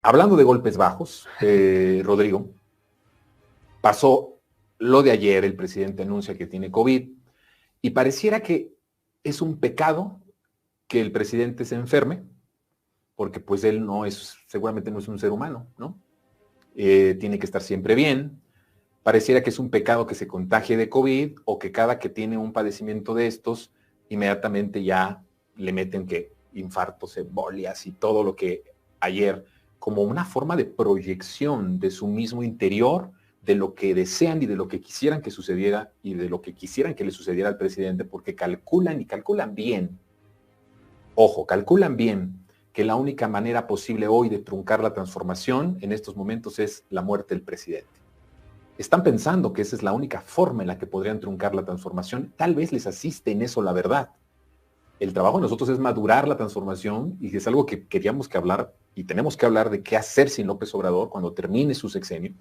Hablando de golpes bajos, Rodrigo, pasó lo de ayer, el presidente anuncia que tiene COVID y pareciera que es un pecado que el presidente se enferme, porque pues él no es, seguramente no es un ser humano, ¿no? Tiene que estar siempre bien. Pareciera que es un pecado que se contagie de COVID o que cada que tiene un padecimiento de estos, inmediatamente ya le meten que infartos, embolias y todo lo que ayer, como una forma de proyección de su mismo interior, de lo que desean y de lo que quisieran que sucediera y de lo que quisieran que le sucediera al presidente, porque calculan y calculan bien, ojo, calculan bien que la única manera posible hoy de truncar la transformación en estos momentos es la muerte del presidente. Están pensando que esa es la única forma en la que podrían truncar la transformación. Tal vez les asiste en eso la verdad. El trabajo de nosotros es madurar la transformación y es algo que queríamos que hablar y tenemos que hablar de qué hacer sin López Obrador cuando termine su sexenio.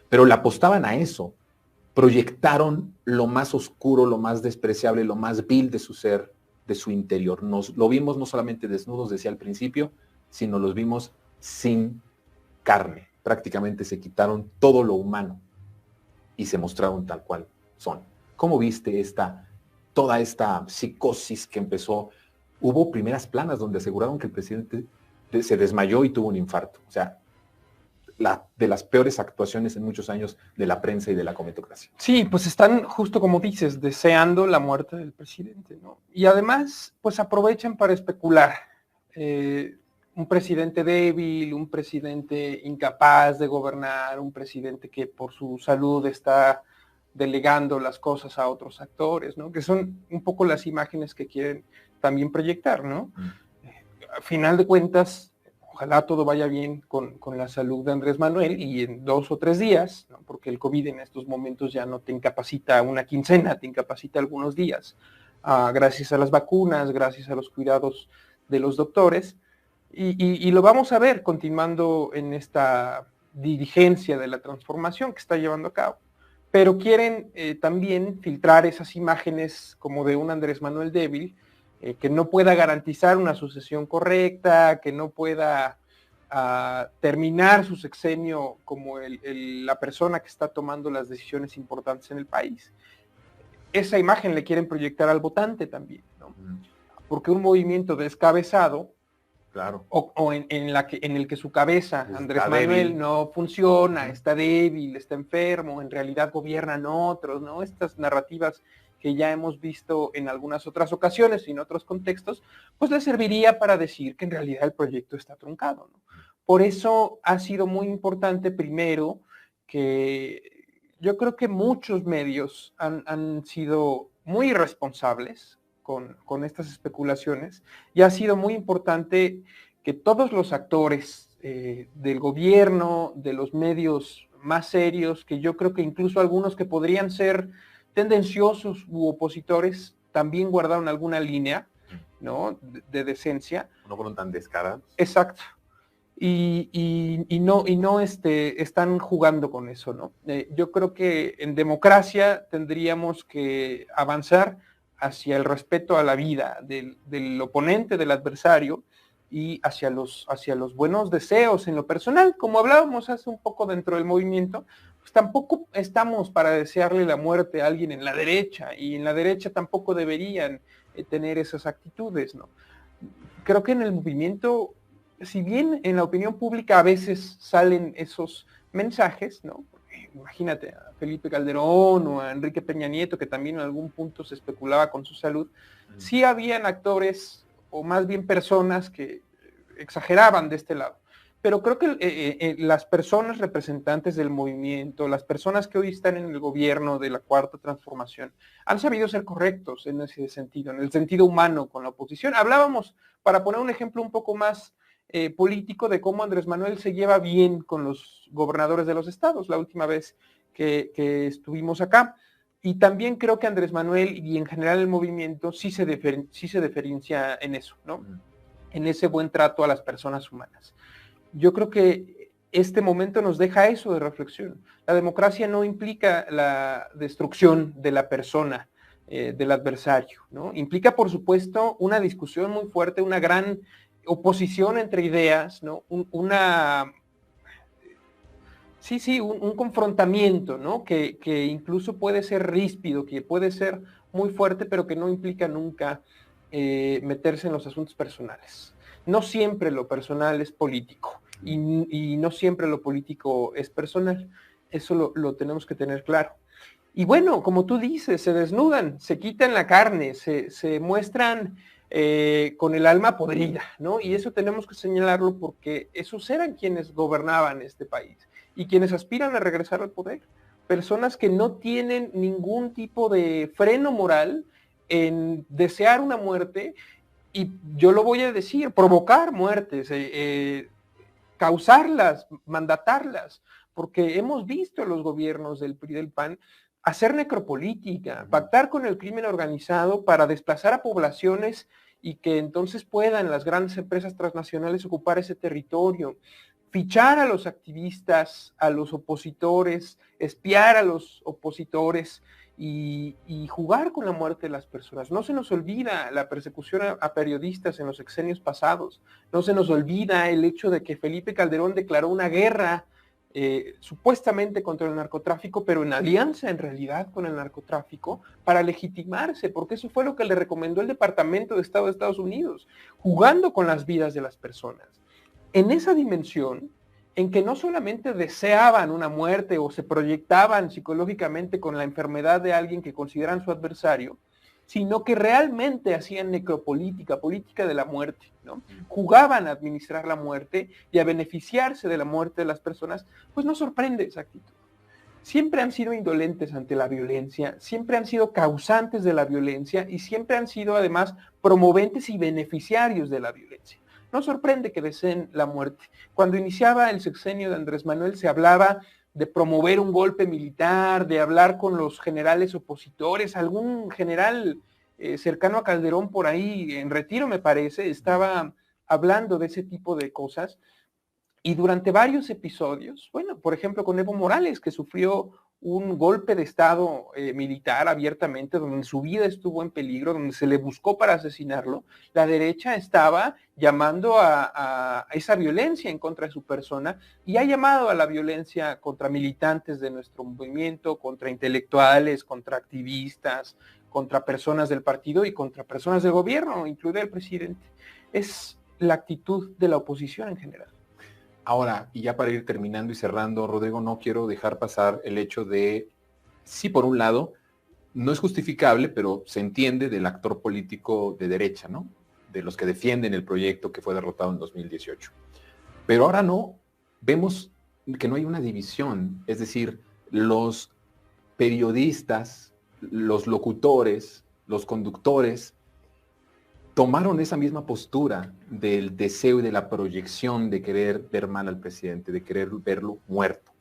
Pero le apostaban a eso. Proyectaron lo más oscuro, lo más despreciable, lo más vil de su ser, de su interior. Lo vimos no solamente desnudos, decía al principio, sino los vimos sin carne. Prácticamente se quitaron todo lo humano y se mostraron tal cual son. ¿Cómo viste toda esta psicosis que empezó? Hubo primeras planas donde aseguraron que el presidente se desmayó y tuvo un infarto. O sea, de las peores actuaciones en muchos años de la prensa y de la comentocracia. Sí, pues están, justo como dices, deseando la muerte del presidente, ¿no? Y además, pues aprovechan para especular. Un presidente débil, un presidente incapaz de gobernar, un presidente que por su salud está delegando las cosas a otros actores, ¿no? Que son un poco las imágenes que quieren también proyectar, ¿no? A final de cuentas, ojalá todo vaya bien con la salud de Andrés Manuel y en 2 o 3 días, ¿no? Porque el COVID en estos momentos ya no te incapacita una quincena, te incapacita algunos días, gracias a las vacunas, gracias a los cuidados de los doctores, y lo vamos a ver continuando en esta dirigencia de la transformación que está llevando a cabo. Pero quieren también filtrar esas imágenes como de un Andrés Manuel débil, que no pueda garantizar una sucesión correcta, que no pueda terminar su sexenio como la persona que está tomando las decisiones importantes en el país. Esa imagen le quieren proyectar al votante también, ¿no? Porque un movimiento descabezado, claro, o en el que su cabeza, está Andrés Manuel, débil, no funciona, está débil, está enfermo, en realidad gobiernan otros, ¿no? Estas narrativas que ya hemos visto en algunas otras ocasiones y en otros contextos, pues le serviría para decir que en realidad el proyecto está truncado, ¿no? Por eso ha sido muy importante, primero, que yo creo que muchos medios han sido muy irresponsables con estas especulaciones, y ha sido muy importante que todos los actores del gobierno, de los medios más serios, que yo creo que incluso algunos que podrían ser tendenciosos u opositores, también guardaron alguna línea, ¿no? de decencia. No fueron tan descarados. Exacto. Y no están jugando con eso, ¿no? Yo creo que en democracia tendríamos que avanzar hacia el respeto a la vida del oponente, del adversario, y hacia los buenos deseos en lo personal. Como hablábamos hace un poco dentro del movimiento, pues tampoco estamos para desearle la muerte a alguien en la derecha, y en la derecha tampoco deberían tener esas actitudes, ¿no? Creo que en el movimiento, si bien en la opinión pública a veces salen esos mensajes, ¿no? Imagínate a Felipe Calderón o a Enrique Peña Nieto, que también en algún punto se especulaba con su salud, sí habían actores, o más bien personas, que exageraban de este lado. Pero creo que las personas representantes del movimiento, las personas que hoy están en el gobierno de la Cuarta Transformación, han sabido ser correctos en ese sentido, en el sentido humano con la oposición. Hablábamos, para poner un ejemplo un poco más político, de cómo Andrés Manuel se lleva bien con los gobernadores de los estados la última vez que estuvimos acá. Y también creo que Andrés Manuel y en general el movimiento sí se diferencia en eso, ¿no? En ese buen trato a las personas humanas. Yo creo que este momento nos deja eso de reflexión. La democracia no implica la destrucción de la persona, del adversario, ¿no? Implica, por supuesto, una discusión muy fuerte, una gran oposición entre ideas, ¿no? Una Sí, un confrontamiento, ¿no? Que incluso puede ser ríspido, que puede ser muy fuerte, pero que no implica nunca meterse en los asuntos personales. No siempre lo personal es político y no siempre lo político es personal. Eso lo tenemos que tener claro. Y bueno, como tú dices, se desnudan, se quitan la carne, se muestran con el alma podrida, ¿no? Y eso tenemos que señalarlo porque esos eran quienes gobernaban este país y quienes aspiran a regresar al poder. Personas que no tienen ningún tipo de freno moral en desear una muerte y yo lo voy a decir, provocar muertes, causarlas, mandatarlas, porque hemos visto a los gobiernos del PRI y del PAN hacer necropolítica, pactar con el crimen organizado para desplazar a poblaciones y que entonces puedan las grandes empresas transnacionales ocupar ese territorio, fichar a los activistas, a los opositores, espiar a los opositores y jugar con la muerte de las personas. No se nos olvida la persecución a periodistas en los sexenios pasados, no se nos olvida el hecho de que Felipe Calderón declaró una guerra supuestamente contra el narcotráfico, pero en alianza en realidad con el narcotráfico para legitimarse, porque eso fue lo que le recomendó el Departamento de Estado de Estados Unidos, jugando con las vidas de las personas. En esa dimensión, en que no solamente deseaban una muerte o se proyectaban psicológicamente con la enfermedad de alguien que consideran su adversario, sino que realmente hacían necropolítica, política de la muerte, ¿no? Jugaban a administrar la muerte y a beneficiarse de la muerte de las personas, pues no sorprende esa actitud. Siempre han sido indolentes ante la violencia, siempre han sido causantes de la violencia y siempre han sido además promoventes y beneficiarios de la violencia. No sorprende que deseen la muerte. Cuando iniciaba el sexenio de Andrés Manuel se hablaba de promover un golpe militar, de hablar con los generales opositores, algún general cercano a Calderón por ahí, en retiro me parece, estaba hablando de ese tipo de cosas. Y durante varios episodios, bueno, por ejemplo con Evo Morales, que sufrió un golpe de Estado militar abiertamente, donde su vida estuvo en peligro, donde se le buscó para asesinarlo, la derecha estaba llamando a esa violencia en contra de su persona y ha llamado a la violencia contra militantes de nuestro movimiento, contra intelectuales, contra activistas, contra personas del partido y contra personas del gobierno, incluido el presidente. Es la actitud de la oposición en general. Ahora, y ya para ir terminando y cerrando, Rodrigo, no quiero dejar pasar el hecho de, sí, por un lado, no es justificable, pero se entiende del actor político de derecha, ¿no? De los que defienden el proyecto que fue derrotado en 2018. Pero ahora no, vemos que no hay una división, es decir, los periodistas, los locutores, los conductores, tomaron esa misma postura del deseo y de la proyección de querer ver mal al presidente, de querer verlo muerto.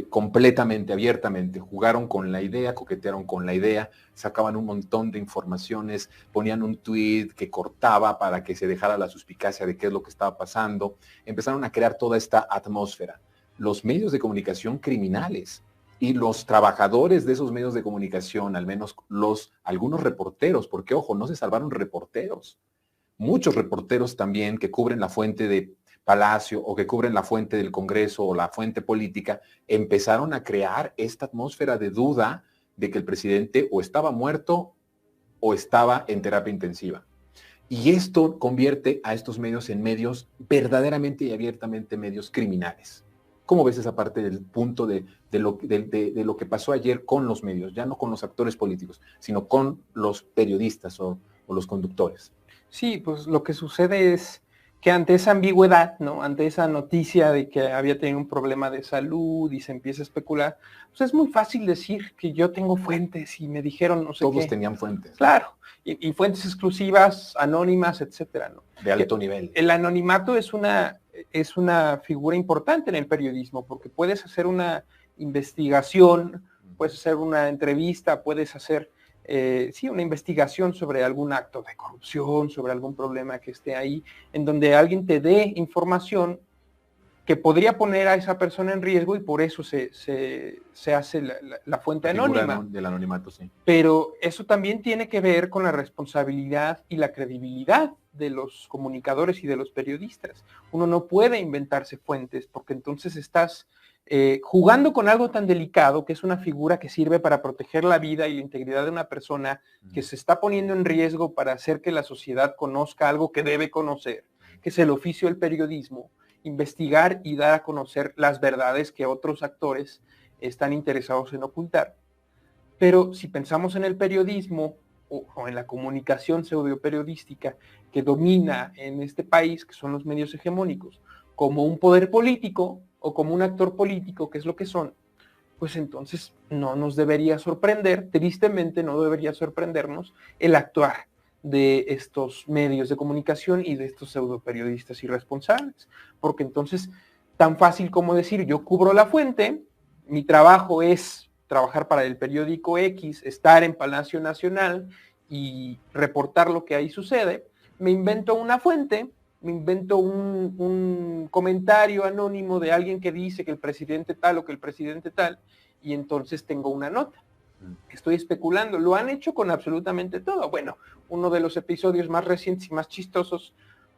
Completamente, abiertamente, jugaron con la idea, coquetearon con la idea, sacaban un montón de informaciones, ponían un tweet que cortaba para que se dejara la suspicacia de qué es lo que estaba pasando, empezaron a crear toda esta atmósfera. Los medios de comunicación criminales y los trabajadores de esos medios de comunicación, al menos algunos reporteros, porque ojo, no se salvaron reporteros, muchos reporteros también que cubren la fuente de Palacio o que cubren la fuente del Congreso o la fuente política, empezaron a crear esta atmósfera de duda de que el presidente o estaba muerto o estaba en terapia intensiva. Y esto convierte a estos medios en medios verdaderamente y abiertamente medios criminales. ¿Cómo ves esa parte del punto de lo que pasó ayer con los medios? Ya no con los actores políticos, sino con los periodistas o los conductores. Sí, pues lo que sucede es que ante esa ambigüedad, ¿no? Ante esa noticia de que había tenido un problema de salud y se empieza a especular, pues es muy fácil decir que yo tengo fuentes y me dijeron no sé Todos qué. tenían fuentes. Claro, y fuentes exclusivas, anónimas, etcétera, ¿no? De alto nivel. El anonimato es una figura importante en el periodismo porque puedes hacer una investigación, puedes hacer una entrevista, puedes hacer una investigación sobre algún acto de corrupción, sobre algún problema que esté ahí, en donde alguien te dé información que podría poner a esa persona en riesgo y por eso se hace la fuente anónima. Del anonimato, sí. Pero eso también tiene que ver con la responsabilidad y la credibilidad de los comunicadores y de los periodistas. Uno no puede inventarse fuentes porque entonces estás jugando con algo tan delicado, que es una figura que sirve para proteger la vida y la integridad de una persona que se está poniendo en riesgo para hacer que la sociedad conozca algo que debe conocer, que es el oficio del periodismo, investigar y dar a conocer las verdades que otros actores están interesados en ocultar. Pero si pensamos en el periodismo o en la comunicación pseudoperiodística que domina en este país, que son los medios hegemónicos, como un poder político o como un actor político, que es lo que son, pues entonces no nos debería sorprender, tristemente no debería sorprendernos el actuar de estos medios de comunicación y de estos pseudoperiodistas irresponsables, porque entonces tan fácil como decir yo cubro la fuente, mi trabajo es trabajar para el periódico X, estar en Palacio Nacional y reportar lo que ahí sucede, me invento una fuente, me invento un comentario anónimo de alguien que dice que el presidente tal o que el presidente tal, y entonces tengo una nota. Estoy especulando, lo han hecho con absolutamente todo. Bueno, uno de los episodios más recientes y más chistosos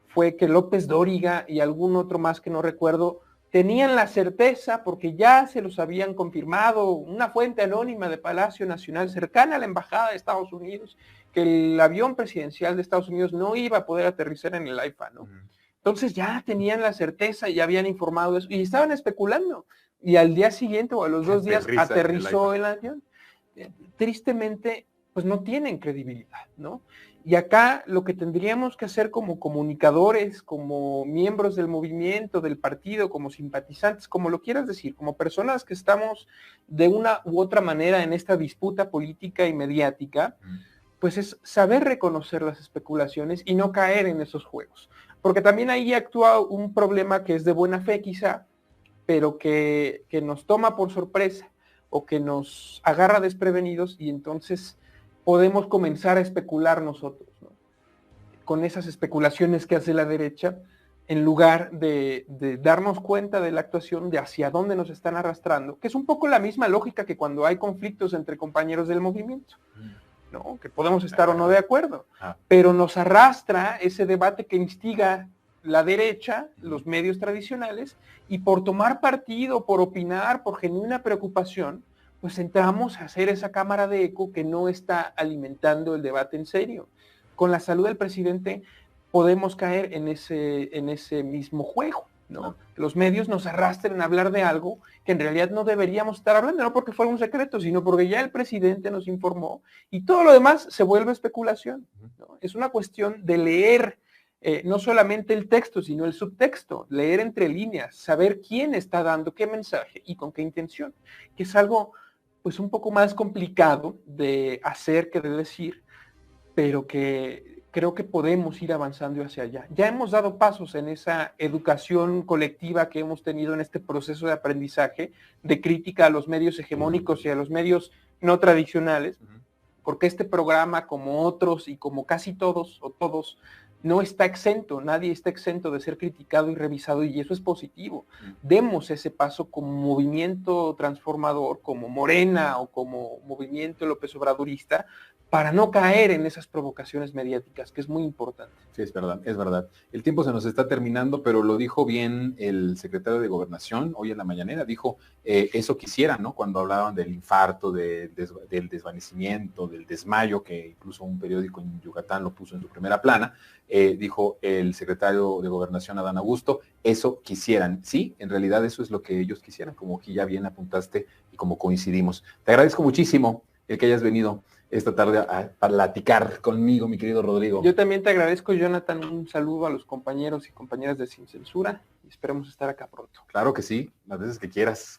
fue que López Dóriga y algún otro más que no recuerdo, tenían la certeza, porque ya se los habían confirmado, una fuente anónima de Palacio Nacional cercana a la Embajada de Estados Unidos, que el avión presidencial de Estados Unidos no iba a poder aterrizar en el AIFA, ¿no? Entonces ya tenían la certeza, ya habían informado eso, y estaban especulando. Y al día siguiente o a los 2 días aterrizó el avión. Tristemente, pues no tienen credibilidad, ¿no? Y acá lo que tendríamos que hacer como comunicadores, como miembros del movimiento, del partido, como simpatizantes, como lo quieras decir, como personas que estamos de una u otra manera en esta disputa política y mediática, pues es saber reconocer las especulaciones y no caer en esos juegos. Porque también ahí actúa un problema que es de buena fe quizá, pero que nos toma por sorpresa o que nos agarra desprevenidos y entonces podemos comenzar a especular nosotros, ¿no? Con esas especulaciones que hace la derecha, en lugar de darnos cuenta de la actuación, de hacia dónde nos están arrastrando, que es un poco la misma lógica que cuando hay conflictos entre compañeros del movimiento, ¿no? Que podemos estar o no de acuerdo, pero nos arrastra ese debate que instiga la derecha, los medios tradicionales, y por tomar partido, por opinar, por genuina preocupación, pues entramos a hacer esa cámara de eco que no está alimentando el debate en serio. Con la salud del presidente podemos caer en ese mismo juego, ¿no? Los medios nos arrastran a hablar de algo que en realidad no deberíamos estar hablando, no porque fuera un secreto, sino porque ya el presidente nos informó y todo lo demás se vuelve especulación, ¿no? Es una cuestión de leer no solamente el texto, sino el subtexto, leer entre líneas, saber quién está dando qué mensaje y con qué intención, que es algo pues un poco más complicado de hacer que de decir, pero que creo que podemos ir avanzando hacia allá. Ya hemos dado pasos en esa educación colectiva que hemos tenido en este proceso de aprendizaje, de crítica a los medios hegemónicos y a los medios no tradicionales, porque este programa, como otros y como casi todos o todos, no está exento, nadie está exento de ser criticado y revisado, y eso es positivo. Demos ese paso como movimiento transformador, como Morena o como movimiento López Obradorista, para no caer en esas provocaciones mediáticas, que es muy importante. Sí, es verdad, es verdad. El tiempo se nos está terminando, pero lo dijo bien el secretario de Gobernación hoy en la mañanera, dijo eso quisiera, ¿no? Cuando hablaban del infarto, del desvanecimiento, del desmayo, que incluso un periódico en Yucatán lo puso en su primera plana, dijo el secretario de Gobernación, Adán Augusto, eso quisieran. Sí, en realidad eso es lo que ellos quisieran, como aquí ya bien apuntaste y como coincidimos. Te agradezco muchísimo el que hayas venido esta tarde a platicar conmigo, mi querido Rodrigo. Yo también te agradezco, Jonathan, un saludo a los compañeros y compañeras de Sin Censura y esperemos estar acá pronto. Claro que sí, las veces que quieras.